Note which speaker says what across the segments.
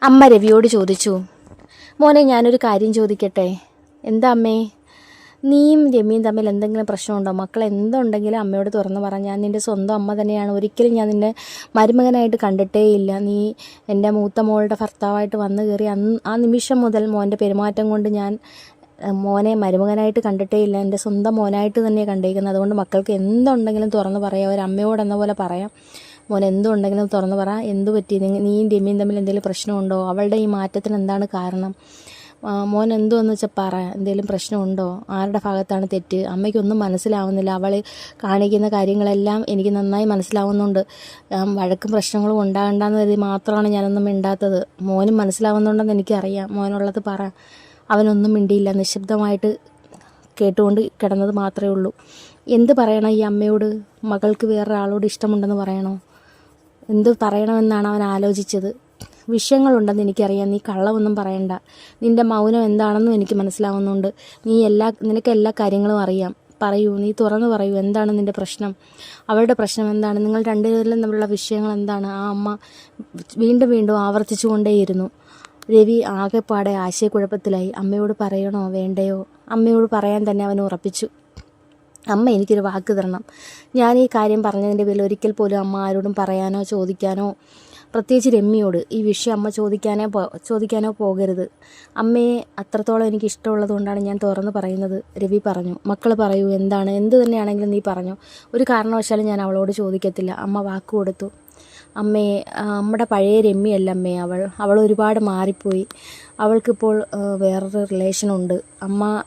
Speaker 1: അമ്മ രവിയോട് ചോദിച്ചു, മോനെ ഞാനൊരു കാര്യം ചോദിക്കട്ടെ? എന്താ അമ്മേ? നീയും രമ്യയും തമ്മിൽ എന്തെങ്കിലും പ്രശ്നമുണ്ടോ? മക്കൾ എന്തുണ്ടെങ്കിലും അമ്മയോട് തുറന്നു പറ. ഞാൻ നിൻ്റെ സ്വന്തം അമ്മ തന്നെയാണ്. ഒരിക്കലും ഞാൻ നിന്നെ മരുമകനായിട്ട് കണ്ടിട്ടേ ഇല്ല. നീ എൻ്റെ മൂത്ത മോളുടെ ഭർത്താവായിട്ട് വന്നു കയറി ആ നിമിഷം മുതൽ മോൻ്റെ പെരുമാറ്റം കൊണ്ട് ഞാൻ മോനെ മരുമകനായിട്ട് കണ്ടിട്ടേ ഇല്ല. എൻ്റെ സ്വന്തം മോനായിട്ട് തന്നെ കണ്ടേക്കുന്നത്. അതുകൊണ്ട് മക്കൾക്ക് എന്തുണ്ടെങ്കിലും തുറന്നു പറയാം. ഒരമ്മയോടെന്ന പോലെ പറയാം. മോൻ എന്തുണ്ടെങ്കിലും തുറന്നു പറ. എന്തു പറ്റി? നീയും രമ്യയും തമ്മിൽ എന്തെങ്കിലും പ്രശ്നമുണ്ടോ? അവളുടെ ഈ മാറ്റത്തിന് എന്താണ് കാരണം? മോൻ എന്തുവെന്ന് വെച്ചാൽ പറ. എന്തെങ്കിലും പ്രശ്നമുണ്ടോ? ആരുടെ ഭാഗത്താണ് തെറ്റ്? അമ്മയ്ക്കൊന്നും മനസ്സിലാവുന്നില്ല. അവൾ കാണിക്കുന്ന കാര്യങ്ങളെല്ലാം എനിക്ക് നന്നായി മനസ്സിലാവുന്നുണ്ട്. വഴക്കും പ്രശ്നങ്ങളും ഉണ്ടാകണ്ടെന്ന് കരുതി മാത്രമാണ് ഞാനൊന്നും മിണ്ടാത്തത്. മോനും മനസ്സിലാവുന്നുണ്ടെന്ന് എനിക്കറിയാം. മോനുള്ളത് പറ. അവനൊന്നും മിണ്ടിയില്ല. നിശബ്ദമായിട്ട് കേട്ടുകൊണ്ട് കിടന്നത് മാത്രമേ ഉള്ളൂ. എന്ത് പറയണം ഈ അമ്മയോട്? മകൾക്ക് വേറൊരാളോട് ഇഷ്ടമുണ്ടെന്ന് പറയണോ? എന്ത് പറയണമെന്നാണ് അവൻ ആലോചിച്ചത്. വിഷയങ്ങളുണ്ടെന്ന് എനിക്കറിയാം. നീ കള്ളമൊന്നും പറയണ്ട. നിൻ്റെ മൗനം എന്താണെന്നും എനിക്ക് മനസ്സിലാവുന്നുണ്ട്. നിനക്ക് എല്ലാ കാര്യങ്ങളും അറിയാം. പറയൂ, നീ തുറന്നു പറയൂ. എന്താണ് നിൻ്റെ പ്രശ്നം? അവളുടെ പ്രശ്നം എന്താണ്? നിങ്ങൾ രണ്ടുപേരിലും തമ്മിലുള്ള വിഷയങ്ങൾ എന്താണ്? ആ അമ്മ വീണ്ടും വീണ്ടും ആവർത്തിച്ചു കൊണ്ടേയിരുന്നു. രവി ആകെപ്പാടെ ആശയക്കുഴപ്പത്തിലായി. അമ്മയോട് പറയണോ വേണ്ടയോ? അമ്മയോട് പറയാൻ തന്നെ അവൻ ഉറപ്പിച്ചു. അമ്മ എനിക്കൊരു വാക്ക് തരണം. ഞാൻ ഈ കാര്യം പറഞ്ഞതിൻ്റെ പേരിൽ ഒരിക്കൽ പോലും അമ്മ ആരോടും പറയാനോ ചോദിക്കാനോ, പ്രത്യേകിച്ച് രമ്യയോട് ഈ വിഷയം അമ്മ ചോദിക്കാനോ പോകരുത്. അമ്മയെ അത്രത്തോളം എനിക്ക് ഇഷ്ടമുള്ളത് കൊണ്ടാണ് ഞാൻ തുറന്ന് പറയുന്നത്, രവി പറഞ്ഞു. മക്കൾ പറയൂ, എന്ത് തന്നെയാണെങ്കിലും നീ പറഞ്ഞു. ഒരു കാരണവശാലും ഞാൻ അവളോട് ചോദിക്കത്തില്ല. അമ്മ വാക്ക് കൊടുത്തു. അമ്മയെ നമ്മുടെ പഴയ രമ്യയല്ല അമ്മേ. അവൾ ഒരുപാട് മാറിപ്പോയി. അവൾക്കിപ്പോൾ വേറൊരു റിലേഷനുണ്ട്.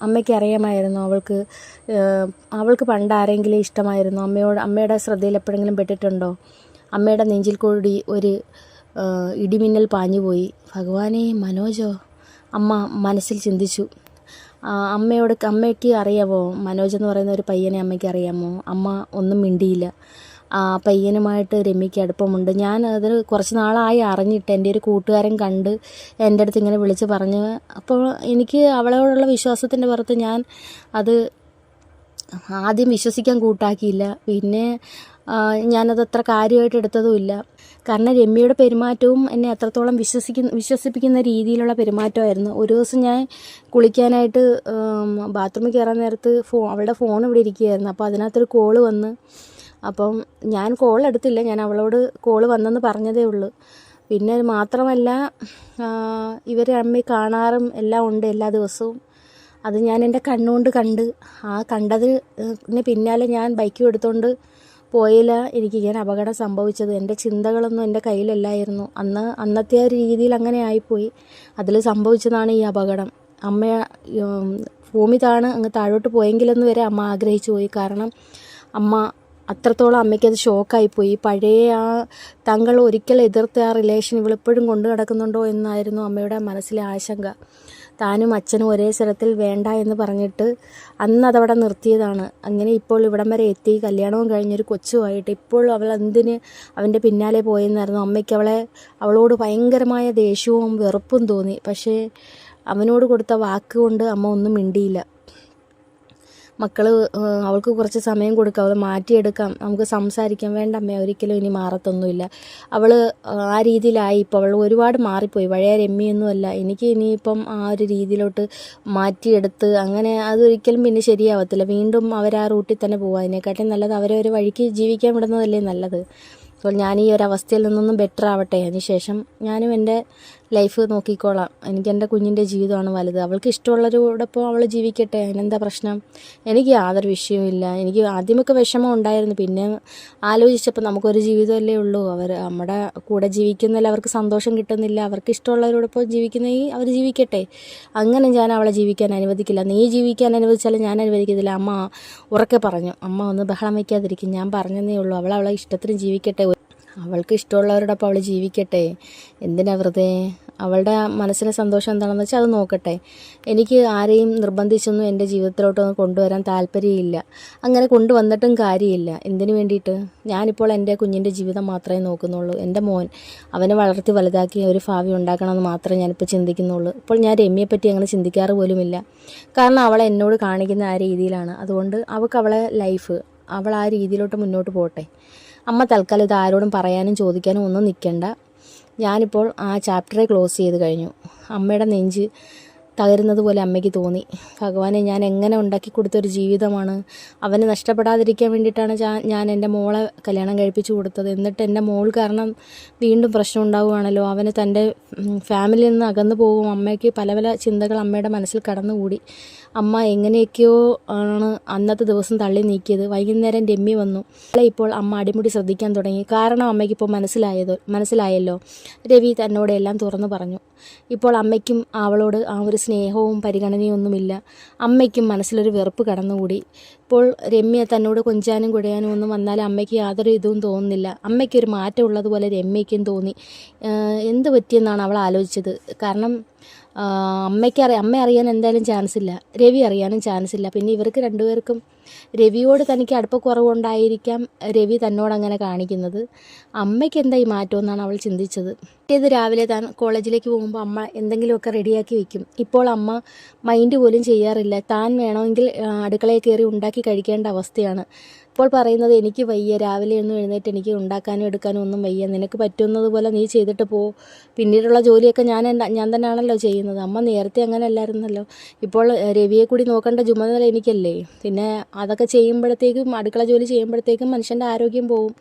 Speaker 1: അമ്മയ്ക്ക് അറിയാമായിരുന്നു. അവൾക്ക് പണ്ട് ആരെങ്കിലും ഇഷ്ടമായിരുന്നു? അമ്മയുടെ ശ്രദ്ധയിൽ എപ്പോഴെങ്കിലും പെട്ടിട്ടുണ്ടോ? അമ്മയുടെ നെഞ്ചിൽ കൂടി ഒരു ഇടിമിന്നൽ പാഞ്ഞുപോയി. ഭഗവാനെ, മനോജോ? അമ്മ മനസ്സിൽ ചിന്തിച്ചു. അമ്മയ്ക്ക് അറിയാമോ മനോജ് എന്ന് പറയുന്ന ഒരു പയ്യനെ അമ്മയ്ക്ക് അറിയാമോ? അമ്മ ഒന്നും മിണ്ടിയില്ല. ആ പയ്യനുമായിട്ട് രമ്യയ്ക്ക് അടുപ്പമുണ്ട്. ഞാൻ അത് കുറച്ച് നാളായി അറിഞ്ഞിട്ട്. എൻ്റെ ഒരു കൂട്ടുകാരൻ കണ്ട് എൻ്റെ അടുത്ത് ഇങ്ങനെ വിളിച്ച് പറഞ്ഞു. അപ്പോൾ എനിക്ക് അവളോടുള്ള വിശ്വാസത്തിൻ്റെ പുറത്ത് ഞാൻ അത് ആദ്യം വിശ്വസിക്കാൻ കൂട്ടാക്കിയില്ല. പിന്നെ ഞാനത് അത്ര കാര്യമായിട്ട് എടുത്തതുമില്ല. കാരണം രമ്യയുടെ പെരുമാറ്റവും എന്നെ അത്രത്തോളം വിശ്വസിപ്പിക്കുന്ന രീതിയിലുള്ള പെരുമാറ്റമായിരുന്നു. ഒരു ദിവസം ഞാൻ കുളിക്കാനായിട്ട് ബാത്റൂമിൽ കയറാൻ നേരത്ത് അവളുടെ ഫോൺ ഇവിടെ ഇരിക്കുകയായിരുന്നു. അപ്പോൾ അതിനകത്തൊരു കോള് വന്ന്. അപ്പം ഞാൻ കോൾ എടുത്തില്ല. ഞാൻ അവളോട് കോള് വന്നെന്ന് പറഞ്ഞതേ ഉള്ളൂ. പിന്നെ മാത്രമല്ല, ഇവർ അമ്മയെ കാണാറും എല്ലാം ഉണ്ട് എല്ലാ ദിവസവും. അത് ഞാൻ എൻ്റെ കണ്ണുകൊണ്ട് കണ്ട്. കണ്ടതിന് പിന്നാലെ ഞാൻ ബൈക്കും എടുത്തുകൊണ്ട് പോയില്ല. എനിക്ക് ഇങ്ങനെ അപകടം സംഭവിച്ചത്. എൻ്റെ ചിന്തകളൊന്നും എൻ്റെ കയ്യിലല്ലായിരുന്നു. അന്നത്തെ ഒരു രീതിയിൽ അങ്ങനെ ആയിപ്പോയി. അതിൽ സംഭവിച്ചതാണ് ഈ അപകടം. അമ്മ ഭൂമി അങ്ങ് താഴോട്ട് പോയെങ്കിലെന്ന് വരെ അമ്മ ആഗ്രഹിച്ചു പോയി. കാരണം അത്രത്തോളം അമ്മയ്ക്കത് ഷോക്കായിപ്പോയി. പഴയ തങ്ങൾ ഒരിക്കൽ എതിർത്ത ആ റിലേഷൻ ഇവളിപ്പോഴും കൊണ്ടു നടക്കുന്നുണ്ടോ എന്നായിരുന്നു അമ്മയുടെ മനസ്സിലെ ആശങ്ക. താനും അച്ഛനും ഒരേ സ്ഥലത്തിൽ വേണ്ട എന്ന് പറഞ്ഞിട്ട് അന്ന് അതവിടെ നിർത്തിയതാണ്. അങ്ങനെ ഇപ്പോൾ ഇവിടം വരെ എത്തി. കല്യാണവും കഴിഞ്ഞൊരു കൊച്ചുമായിട്ട് ഇപ്പോൾ അവൾ എന്തിന് അവൻ്റെ പിന്നാലെ പോയെന്നായിരുന്നു അമ്മയ്ക്ക്. അവളോട് ഭയങ്കരമായ ദേഷ്യവും വെറുപ്പും തോന്നി. പക്ഷേ അവനോട് കൊടുത്ത വാക്കുകൊണ്ട് അമ്മ ഒന്നും മിണ്ടിയില്ല. അവൾക്ക് കുറച്ച് സമയം കൊടുക്കാം, അവൾ മാറ്റിയെടുക്കാം, നമുക്ക് സംസാരിക്കാം. വേണ്ട അമ്മ, ഒരിക്കലും ഇനി മാറത്തൊന്നുമില്ല. അവൾ ആ രീതിയിലായി. ഇപ്പോൾ അവൾ ഒരുപാട് മാറിപ്പോയി. പഴയ രമ്യൊന്നുമല്ല. എനിക്ക് ഇനിയിപ്പം ആ ഒരു രീതിയിലോട്ട് മാറ്റിയെടുത്ത് അങ്ങനെ അതൊരിക്കലും പിന്നെ ശരിയാവത്തില്ല. വീണ്ടും അവർ ആ റൂട്ടിൽ തന്നെ പോകുക. അതിനെക്കാട്ടും നല്ലത് അവരെ ഒരു വഴിക്ക് ജീവിക്കാൻ വിടുന്നതല്ലേ നല്ലത്. അപ്പോൾ ഞാൻ ഈ ഒരവസ്ഥയിൽ നിന്നൊന്നും ബെറ്റർ ആവട്ടെ. അതിനുശേഷം ഞാനും എൻ്റെ ലൈഫ് നോക്കിക്കോളാം. എനിക്ക് എൻ്റെ കുഞ്ഞിൻ്റെ ജീവിതമാണ് വലുത്. അവൾക്ക് ഇഷ്ടമുള്ളവരോടൊപ്പം അവൾ ജീവിക്കട്ടെ. അതിനെന്താ പ്രശ്നം? എനിക്ക് യാതൊരു വിഷയവുമില്ല. എനിക്ക് ആദ്യമൊക്കെ വിഷമം ഉണ്ടായിരുന്നു. പിന്നെ ആലോചിച്ചപ്പോൾ നമുക്കൊരു ജീവിതമല്ലേ ഉള്ളൂ. നമ്മുടെ കൂടെ ജീവിക്കുന്നതിൽ അവർക്ക് സന്തോഷം കിട്ടുന്നില്ല. അവർക്ക് ഇഷ്ടമുള്ളവരോടൊപ്പം ജീവിക്കുന്നെങ്കിൽ അവർ ജീവിക്കട്ടെ. അങ്ങനെ ഞാൻ അവളെ ജീവിക്കാൻ അനുവദിക്കില്ല. നീ ജീവിക്കാൻ അനുവദിച്ചാലും ഞാൻ അനുവദിക്കത്തില്ല. അമ്മ ഉറക്കെ പറഞ്ഞു. അമ്മ ഒന്ന് ബഹളം വയ്ക്കാതിരിക്കും. ഞാൻ പറഞ്ഞതേ ഉള്ളൂ. അവളെ ഇഷ്ടത്തിന് ജീവിക്കട്ടെ. അവൾക്ക് ഇഷ്ടമുള്ളവരോടൊപ്പം അവൾ ജീവിക്കട്ടെ. എന്തിനാ വെറുതെ? അവളുടെ മനസ്സിന് സന്തോഷം എന്താണെന്ന് വെച്ചാൽ അത് നോക്കട്ടെ. എനിക്ക് ആരെയും നിർബന്ധിച്ചൊന്നും എൻ്റെ ജീവിതത്തിലോട്ടൊന്നും കൊണ്ടുവരാൻ താല്പര്യമില്ല. അങ്ങനെ കൊണ്ടുവന്നിട്ടും കാര്യമില്ല. എന്തിനു വേണ്ടിയിട്ട്? ഞാനിപ്പോൾ എൻ്റെ കുഞ്ഞിൻ്റെ ജീവിതം മാത്രമേ നോക്കുന്നുള്ളൂ. എൻ്റെ മോൻ, അവനെ വളർത്തി വലുതാക്കി ഒരു ഭാവി ഉണ്ടാക്കണമെന്ന് മാത്രമേ ഞാനിപ്പോൾ ചിന്തിക്കുന്നുള്ളൂ. ഇപ്പോൾ ഞാൻ രമ്യയെപ്പറ്റി അങ്ങനെ ചിന്തിക്കാറ് പോലുമില്ല. കാരണം അവൾ എന്നോട് കാണിക്കുന്ന ആ രീതിയിലാണ്. അതുകൊണ്ട് അവളെ ലൈഫ് അവൾ ആ രീതിയിലോട്ട് മുന്നോട്ട് പോട്ടെ. അമ്മ തൽക്കാലം ഇത് ആരോടും പറയാനും ചോദിക്കാനും ഒന്നും നിൽക്കണ്ട. ഞാനിപ്പോൾ ആ ചാപ്റ്ററെ ക്ലോസ് ചെയ്ത് കഴിഞ്ഞു. അമ്മയുടെ നെഞ്ച് തകരുന്നത് പോലെ അമ്മയ്ക്ക് തോന്നി. ഭഗവാനെ, ഞാൻ എങ്ങനെ ഉണ്ടാക്കി കൊടുത്തൊരു ജീവിതമാണ്. അവന് നഷ്ടപ്പെടാതിരിക്കാൻ വേണ്ടിയിട്ടാണ് ഞാൻ എൻ്റെ മോളെ കല്യാണം കഴിപ്പിച്ചു കൊടുത്തത്. എന്നിട്ട് എൻ്റെ മോൾ കാരണം വീണ്ടും പ്രശ്നം ഉണ്ടാവുകയാണല്ലോ. അവന് തൻ്റെ ഫാമിലിയിൽ നിന്ന് അകന്നു പോകും. അമ്മയ്ക്ക് പല പല ചിന്തകൾ അമ്മയുടെ മനസ്സിൽ കടന്നുകൂടി. അമ്മ എങ്ങനെയൊക്കെയോ ആണ് അന്നത്തെ ദിവസം തള്ളി നീക്കിയത്. വൈകുന്നേരം രമ്യ വന്നു. ഇപ്പോൾ അമ്മ അടിമുടി ശ്രദ്ധിക്കാൻ തുടങ്ങി. കാരണം അമ്മയ്ക്കിപ്പോൾ മനസ്സിലായല്ലോ. രവി തന്നോട് എല്ലാം തുറന്നു പറഞ്ഞു. ഇപ്പോൾ അമ്മയ്ക്കും അവളോട് ആ ഒരു സ്നേഹവും പരിഗണനയും ഒന്നുമില്ല. അമ്മയ്ക്കും മനസ്സിലൊരു വെറുപ്പ് കടന്നുകൂടി. ഇപ്പോൾ രമ്യ തന്നോട് കൊഞ്ചാനും കുഴയാനും ഒന്നും വന്നാൽ അമ്മയ്ക്ക് യാതൊരു ഇതും തോന്നുന്നില്ല. അമ്മയ്ക്കൊരു മാറ്റം ഉള്ളതുപോലെ രമ്യയ്ക്കും തോന്നി. എന്ത് പറ്റിയെന്നാണ് അവൾ ആലോചിച്ചത്. കാരണം അമ്മ അറിയാൻ എന്തായാലും ചാൻസ് ഇല്ല, രവി അറിയാനും ചാൻസ് ഇല്ല. പിന്നെ ഇവർക്ക് രണ്ടുപേർക്കും രവിയോട് തനിക്ക് അടുപ്പക്കുറവുണ്ടായിരിക്കാം രവി തന്നോട് അങ്ങനെ കാണിക്കുന്നത്. അമ്മയ്ക്ക് എന്താ ഈ മാറ്റം എന്നാണ് അവൾ ചിന്തിച്ചത്. ഇത് രാവിലെ താൻ കോളേജിലേക്ക് പോകുമ്പോൾ അമ്മ എന്തെങ്കിലുമൊക്കെ റെഡിയാക്കി വെക്കും. ഇപ്പോൾ അമ്മ മൈൻഡ് പോലും ചെയ്യാറില്ല. താൻ വേണമെങ്കിൽ അടുക്കളയിൽ കയറി ഉണ്ടാക്കി കഴിക്കേണ്ട അവസ്ഥയാണ്. ഇപ്പോൾ പറയുന്നത്, എനിക്ക് വയ്യ, രാവിലെ ഒന്നും എഴുന്നേറ്റ് എനിക്ക് ഉണ്ടാക്കാനും എടുക്കാനും ഒന്നും വയ്യ, നിനക്ക് പറ്റുന്നത് പോലെ നീ ചെയ്തിട്ട് പോ, പിന്നീടുള്ള ജോലിയൊക്കെ ഞാൻ തന്നെയാണല്ലോ ചെയ്യുന്നത്. അമ്മ നേരത്തെ അങ്ങനെ അല്ലായിരുന്നല്ലോ. ഇപ്പോൾ രവിയെ കൂടി നോക്കേണ്ട ചുമതല എനിക്കല്ലേ. പിന്നെ അതൊക്കെ ചെയ്യുമ്പോഴത്തേക്കും, അടുക്കള ജോലി ചെയ്യുമ്പോഴത്തേക്കും മനുഷ്യൻ്റെ ആരോഗ്യം പോവും.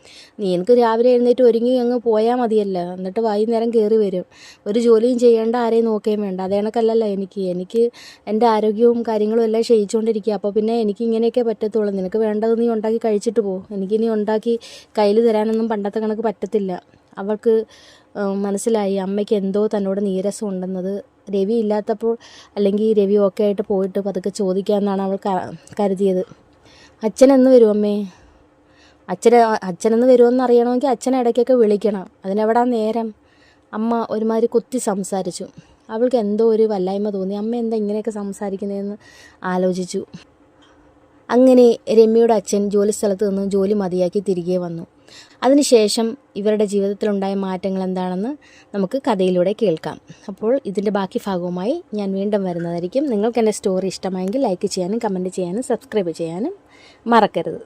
Speaker 1: എനിക്ക് രാവിലെ എഴുന്നേറ്റ് ഒരുങ്ങി അങ്ങ് പോയാൽ മതിയല്ലോ, എന്നിട്ട് വൈകുന്നേരം കയറി വരും. ഒരു ജോലിയും ചെയ്യേണ്ട, ആരെയും നോക്കുകയും വേണ്ട. അതേ കണക്കല്ലല്ലോ എനിക്ക് എൻ്റെ ആരോഗ്യവും കാര്യങ്ങളും എല്ലാം ക്ഷയിച്ചുകൊണ്ടിരിക്കുക. അപ്പോൾ പിന്നെ എനിക്ക് ഇങ്ങനെയൊക്കെ പറ്റത്തുള്ളൂ. നിനക്ക് വേണ്ടത് നീ ഉണ്ടാക്കി കഴിച്ചിട്ട് പോ, എനിക്കിനി ഉണ്ടാക്കി കയ്യിൽ തരാനൊന്നും പണ്ടത്തെ കണക്ക് പറ്റത്തില്ല. അവൾക്ക് മനസ്സിലായി അമ്മയ്ക്ക് എന്തോ തന്നോട് നീരസം ഉണ്ടെന്നത്. രവി ഇല്ലാത്തപ്പോൾ, അല്ലെങ്കിൽ രവി ഒക്കെ ആയിട്ട് പോയിട്ട് പതുക്കെ ചോദിക്കാമെന്നാണ് അവൾ കരുതിയത്. അച്ഛനെന്ന് വരും അമ്മേ? അച്ഛനെന്ന് വരുമെന്ന് അറിയണമെങ്കിൽ അച്ഛനെ ഇടയ്ക്കൊക്കെ വിളിക്കണം. അതിനെവിടാ നേരം? അമ്മ ഒരുമാതിരി കുത്തി സംസാരിച്ചു. അവൾക്ക് എന്തോ ഒരു വല്ലായ്മ തോന്നി. അമ്മ എന്താ ഇങ്ങനെയൊക്കെ സംസാരിക്കുന്നതെന്ന് ആലോചിച്ചു. അങ്ങനെ രമ്യയുടെ അച്ഛൻ ജോലിസ്ഥലത്ത് നിന്ന് ജോലി മതിയാക്കി തിരികെ വന്നു. അതിനുശേഷം ഇവരുടെ ജീവിതത്തിലുണ്ടായ മാറ്റങ്ങൾ എന്താണെന്ന് നമുക്ക് കഥയിലൂടെ കേൾക്കാം. അപ്പോൾ ഇതിൻ്റെ ബാക്കി ഭാഗവുമായി ഞാൻ വീണ്ടും വരുന്നതായിരിക്കും. നിങ്ങൾക്ക് എൻ്റെ സ്റ്റോറി ഇഷ്ടമായെങ്കിൽ ലൈക്ക് ചെയ്യാനും കമൻറ്റ് ചെയ്യാനും സബ്സ്ക്രൈബ് ചെയ്യാനും മറക്കരുത്.